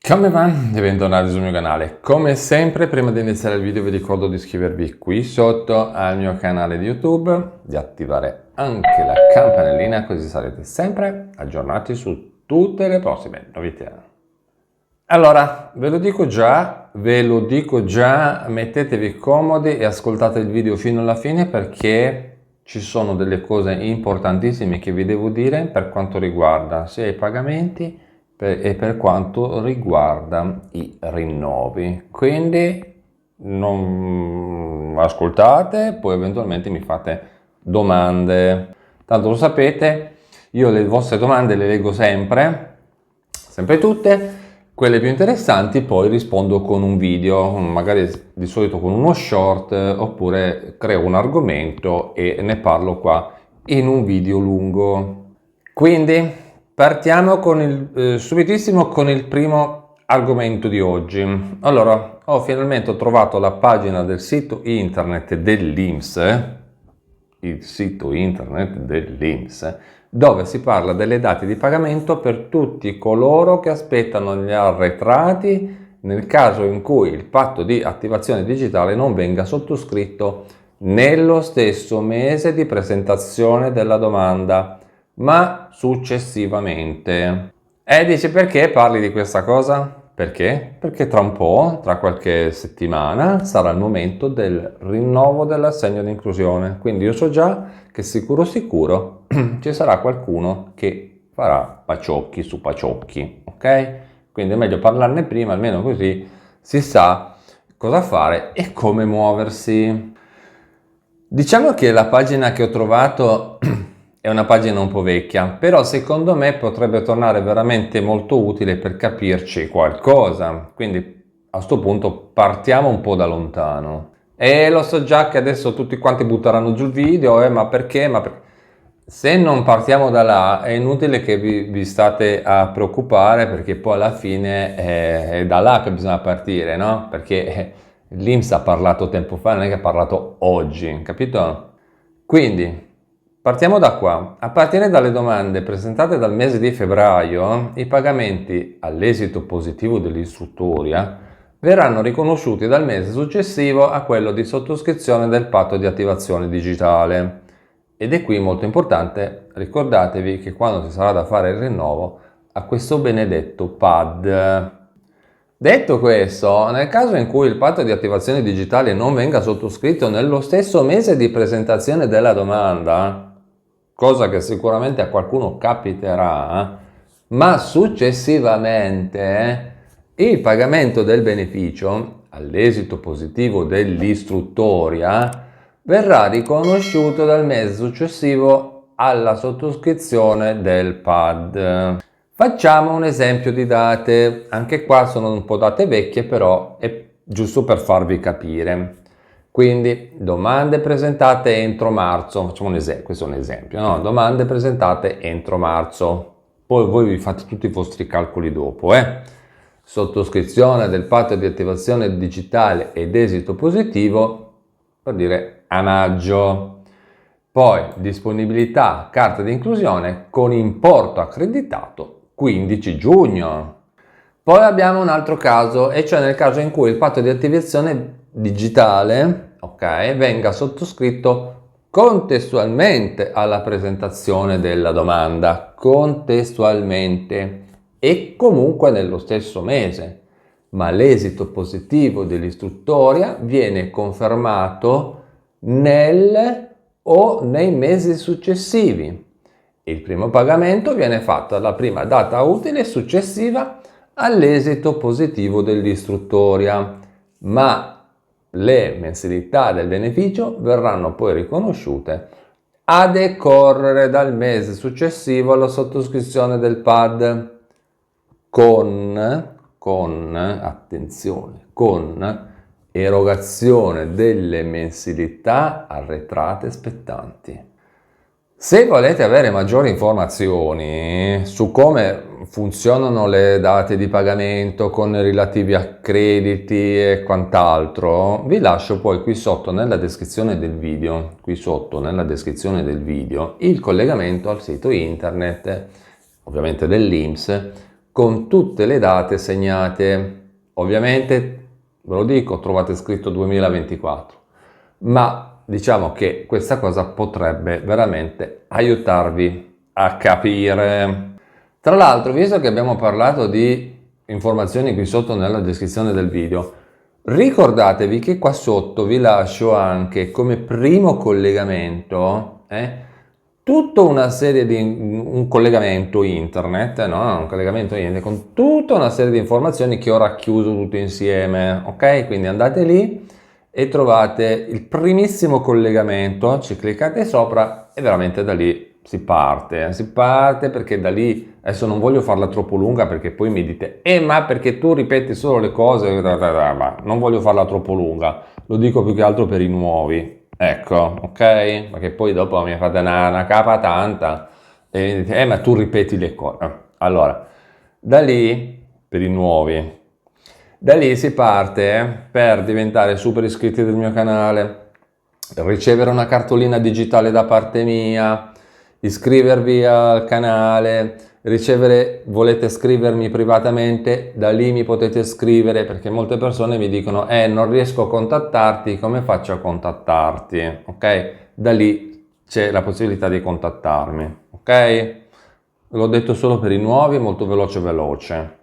Come va? E bentornati sul mio canale. Come sempre, prima di iniziare il video vi ricordo di iscrivervi qui sotto al mio canale di YouTube, di attivare anche la campanellina così sarete sempre aggiornati su tutte le prossime novità. Allora, ve lo dico già, mettetevi comodi e ascoltate il video fino alla fine perché ci sono delle cose importantissime che vi devo dire per quanto riguarda sia i pagamenti e per quanto riguarda i rinnovi. Quindi non ascoltate, poi eventualmente mi fate domande. Tanto lo sapete, io le vostre domande le leggo sempre tutte. Quelle più interessanti poi rispondo con un video, magari di solito con uno short, oppure creo un argomento e ne parlo qua in un video lungo. Quindi partiamo subitissimo con il primo argomento di oggi. Allora, finalmente trovato la pagina del sito internet dell'INPS, dove si parla delle date di pagamento per tutti coloro che aspettano gli arretrati nel caso in cui il patto di attivazione digitale non venga sottoscritto nello stesso mese di presentazione della domanda, ma successivamente. E dice: perché parli di questa cosa? Perché? Perché tra un po', tra qualche settimana, sarà il momento del rinnovo dell'assegno di inclusione. Quindi io so già che sicuro ci sarà qualcuno che farà paciocchi su paciocchi, ok? Quindi è meglio parlarne prima, almeno così si sa cosa fare e come muoversi. Diciamo che la pagina che ho trovato è una pagina un po' vecchia, però secondo me potrebbe tornare veramente molto utile per capirci qualcosa. Quindi a questo punto partiamo un po' da lontano. E lo so già che adesso tutti quanti butteranno giù il video, ma perché? Se non partiamo da là è inutile che vi state a preoccupare, perché poi alla fine è da là che bisogna partire, no? Perché l'INPS ha parlato tempo fa, non è che ha parlato oggi, capito? Quindi partiamo da qua. A partire dalle domande presentate dal mese di febbraio, i pagamenti all'esito positivo dell'istruttoria verranno riconosciuti dal mese successivo a quello di sottoscrizione del patto di attivazione digitale. Ed è qui molto importante, ricordatevi che quando ci sarà da fare il rinnovo a questo benedetto PAD. Detto questo, nel caso in cui il patto di attivazione digitale non venga sottoscritto nello stesso mese di presentazione della domanda, cosa che sicuramente a qualcuno capiterà, ma successivamente il pagamento del beneficio, all'esito positivo dell'istruttoria, verrà riconosciuto dal mese successivo alla sottoscrizione del PAD. Facciamo un esempio di date, anche qua sono un po' date vecchie, però è giusto per farvi capire. Quindi domande presentate entro marzo, facciamo un esempio, questo è un esempio, no? Domande presentate entro marzo, poi voi vi fate tutti i vostri calcoli dopo, Sottoscrizione del patto di attivazione digitale ed esito positivo, per dire a maggio. Poi disponibilità carta di inclusione con importo accreditato 15 giugno. Poi abbiamo un altro caso, e cioè nel caso in cui il patto di attivazione digitale, ok, venga sottoscritto contestualmente alla presentazione della domanda, contestualmente, e comunque nello stesso mese, ma l'esito positivo dell'istruttoria viene confermato nel o nei mesi successivi. Il primo pagamento viene fatto alla prima data utile successiva all'esito positivo dell'istruttoria, ma le mensilità del beneficio verranno poi riconosciute a decorrere dal mese successivo alla sottoscrizione del PAD attenzione, con erogazione delle mensilità arretrate spettanti. Se volete avere maggiori informazioni su come funzionano le date di pagamento con i relativi accrediti e quant'altro, vi lascio poi qui sotto nella descrizione del video, il collegamento al sito internet, ovviamente dell'INPS, con tutte le date segnate. Ovviamente, ve lo dico, trovate scritto 2024, ma diciamo che questa cosa potrebbe veramente aiutarvi a capire. Tra l'altro, visto che abbiamo parlato di informazioni qui sotto nella descrizione del video, ricordatevi che qua sotto vi lascio anche come primo collegamento tutta una serie di un collegamento internet, no? Un collegamento internet con tutta una serie di informazioni che ho racchiuso tutto insieme, ok? Quindi andate lì e trovate il primissimo collegamento, ci cliccate sopra e veramente da lì si parte perché da lì, adesso non voglio farla troppo lunga perché poi mi dite ma perché tu ripeti solo le cose, ma non voglio farla troppo lunga, lo dico più che altro per i nuovi. Ecco, ok? Perché poi dopo mi fate una capa tanta e mi dite, ma tu ripeti le cose. Allora, da lì, per i nuovi, da lì si parte per diventare super iscritti del mio canale, ricevere una cartolina digitale da parte mia, iscrivervi al canale, volete scrivermi privatamente, da lì mi potete scrivere perché molte persone mi dicono non riesco a contattarti, come faccio a contattarti? Ok? Da lì c'è la possibilità di contattarmi, ok? L'ho detto solo per i nuovi, molto veloce.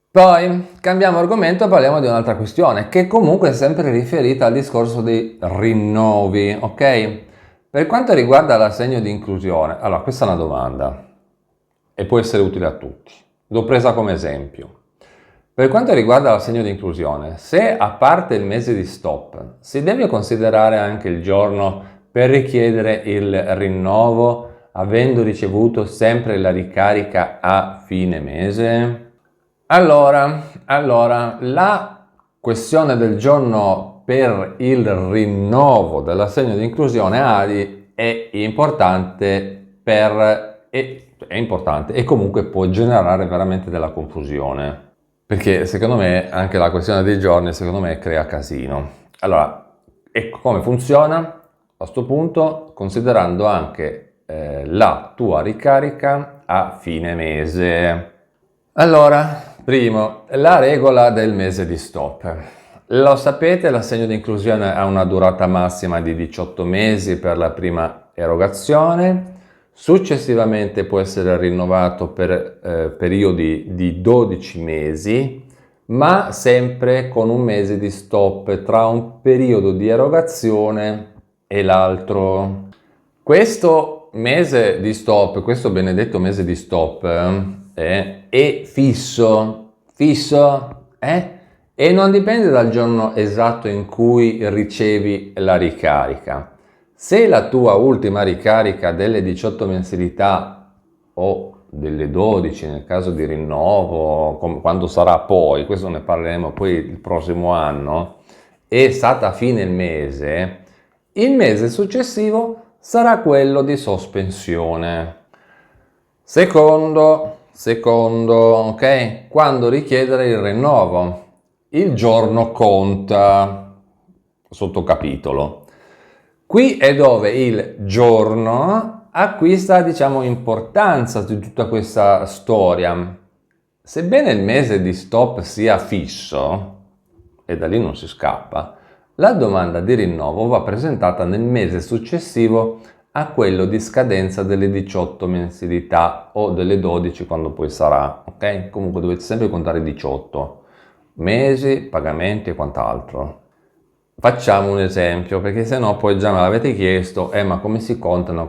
Poi cambiamo argomento e parliamo di un'altra questione che comunque è sempre riferita al discorso dei rinnovi, ok? Per quanto riguarda l'assegno di inclusione, allora questa è una domanda e può essere utile a tutti. L'ho presa come esempio. Per quanto riguarda l'assegno di inclusione, se a parte il mese di stop si deve considerare anche il giorno per richiedere il rinnovo avendo ricevuto sempre la ricarica a fine mese? Allora, la questione del giorno per il rinnovo dell'assegno di inclusione ADI è importante e comunque può generare veramente della confusione. Perché secondo me anche la questione dei giorni secondo me crea casino. Allora, ecco come funziona a questo punto, considerando anche la tua ricarica a fine mese. Allora, primo, la regola del mese di stop. Lo sapete, l'assegno di inclusione ha una durata massima di 18 mesi per la prima erogazione, successivamente può essere rinnovato per periodi di 12 mesi, ma sempre con un mese di stop tra un periodo di erogazione e l'altro. Questo mese di stop, questo benedetto mese di stop è fisso, e non dipende dal giorno esatto in cui ricevi la ricarica. Se la tua ultima ricarica delle 18 mensilità o delle 12 nel caso di rinnovo, quando sarà poi, questo ne parleremo poi il prossimo anno, è stata a fine mese, il mese successivo sarà quello di sospensione. Secondo, ok? Quando richiedere il rinnovo, il giorno conta, sottocapitolo. Qui è dove il giorno acquista, diciamo, importanza di tutta questa storia. Sebbene il mese di stop sia fisso, e da lì non si scappa, la domanda di rinnovo va presentata nel mese successivo a quello di scadenza delle 18 mensilità o delle 12 quando poi sarà, ok? Comunque dovete sempre contare 18 mesi, pagamenti e quant'altro. Facciamo un esempio, perché se no poi già me l'avete chiesto, ma come si contano,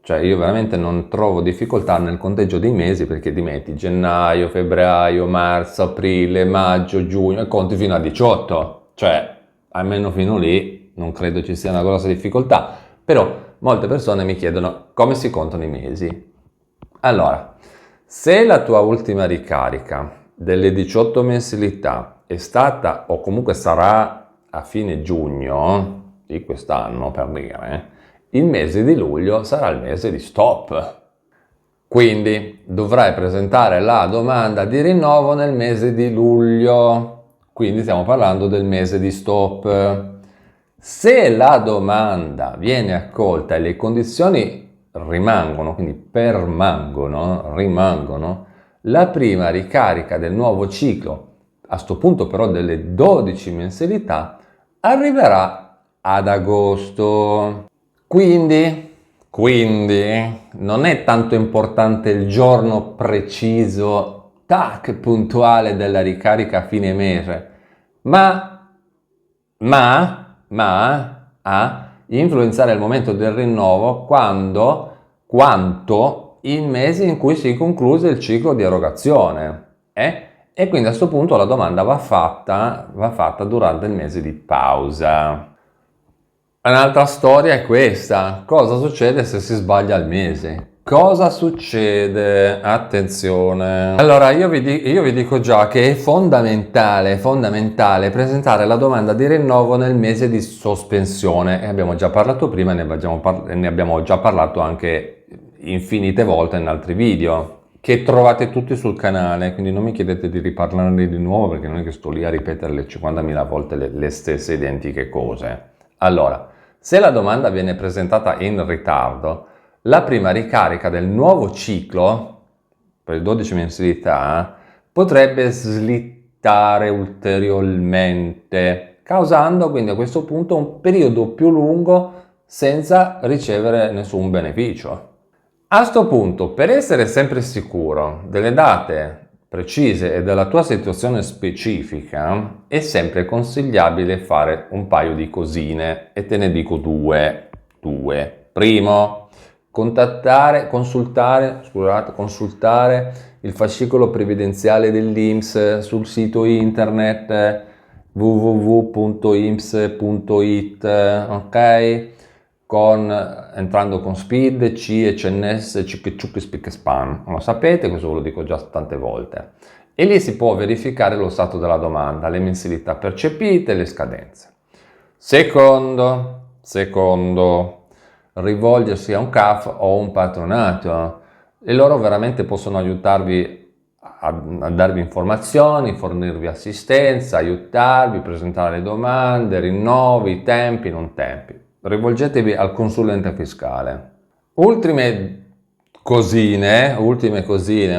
Cioè io veramente non trovo difficoltà nel conteggio dei mesi perché ti metti gennaio, febbraio, marzo, aprile, maggio, giugno e conti fino a 18. Cioè, almeno fino lì non credo ci sia una grossa difficoltà. Però molte persone mi chiedono come si contano i mesi. Allora, se la tua ultima ricarica delle 18 mensilità è stata o comunque sarà a fine giugno di quest'anno, per dire, il mese di luglio sarà il mese di stop. Quindi dovrai presentare la domanda di rinnovo nel mese di luglio. Quindi stiamo parlando del mese di stop. Se la domanda viene accolta e le condizioni rimangono, La prima ricarica del nuovo ciclo, a sto punto però delle 12 mensilità, arriverà ad agosto. Quindi non è tanto importante il giorno preciso, tac, puntuale della ricarica a fine mese, ma a influenzare il momento del rinnovo quanto il mese in cui si concluse il ciclo di erogazione. E quindi a questo punto la domanda va fatta durante il mese di pausa. Un'altra storia è questa: cosa succede se si sbaglia il mese? Cosa succede? Attenzione. Allora, io vi dico già che è fondamentale presentare la domanda di rinnovo nel mese di sospensione. E abbiamo già parlato prima, ne abbiamo già parlato anche infinite volte in altri video, che trovate tutti sul canale, quindi non mi chiedete di riparlarne di nuovo, perché non è che sto lì a ripetere le 50.000 volte le stesse identiche cose. Allora, se la domanda viene presentata in ritardo, la prima ricarica del nuovo ciclo, per le 12 mensilità, potrebbe slittare ulteriormente, causando quindi a questo punto un periodo più lungo senza ricevere nessun beneficio. A sto punto, per essere sempre sicuro delle date precise e della tua situazione specifica, è sempre consigliabile fare un paio di cosine, e te ne dico due. Primo, consultare il fascicolo previdenziale dell'INPS sul sito internet www.inps.it, ok? Entrando con SPID, C, CNS, CIC, SPIC, SPAN. Lo sapete, questo ve lo dico già tante volte. E lì si può verificare lo stato della domanda, le mensilità percepite, le scadenze. Secondo, rivolgersi a un CAF o un patronato, e loro veramente possono aiutarvi a darvi informazioni, fornirvi assistenza, aiutarvi, presentare le domande, rinnovi, tempi, non tempi. Rivolgetevi al consulente fiscale. Ultime cosine,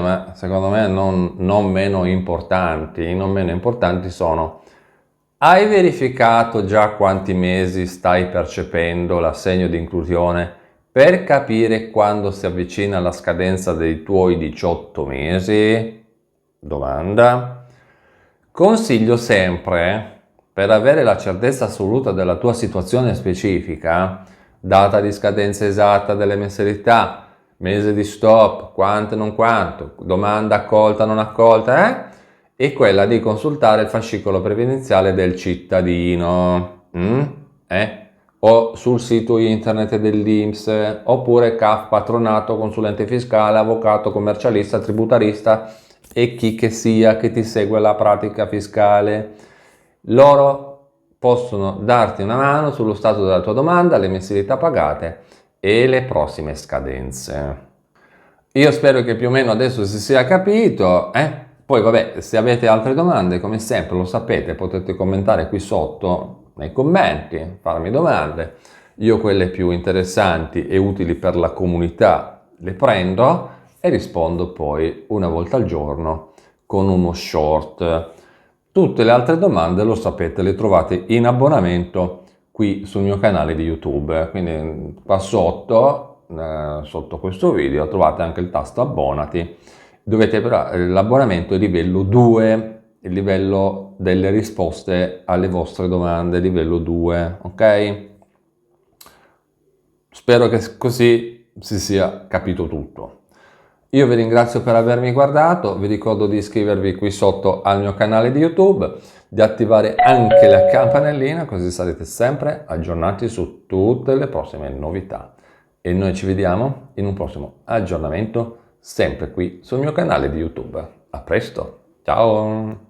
ma secondo me non meno importanti sono: hai verificato già quanti mesi stai percependo l'assegno di inclusione per capire quando si avvicina la scadenza dei tuoi 18 mesi? Domanda. Consiglio sempre, per avere la certezza assoluta della tua situazione specifica, data di scadenza esatta delle mensilità, mese di stop, quanto e non quanto, domanda accolta non accolta, è quella di consultare il fascicolo previdenziale del cittadino, o sul sito internet dell'INPS, oppure CAF, patronato, consulente fiscale, avvocato, commercialista, tributarista e chi che sia che ti segue la pratica fiscale. Loro possono darti una mano sullo stato della tua domanda, le mensilità pagate e le prossime scadenze. Io spero che più o meno adesso si sia capito, Poi vabbè, se avete altre domande, come sempre lo sapete, potete commentare qui sotto nei commenti, farmi domande. Io quelle più interessanti e utili per la comunità le prendo e rispondo poi una volta al giorno con uno short. Tutte le altre domande, lo sapete, le trovate in abbonamento qui sul mio canale di YouTube, quindi qua sotto questo video trovate anche il tasto abbonati. L'abbonamento è livello 2, il livello delle risposte alle vostre domande, livello 2, ok? Spero che così si sia capito tutto. Io vi ringrazio per avermi guardato, vi ricordo di iscrivervi qui sotto al mio canale di YouTube, di attivare anche la campanellina, così sarete sempre aggiornati su tutte le prossime novità. E noi ci vediamo in un prossimo aggiornamento, sempre qui sul mio canale di YouTube. A presto, ciao!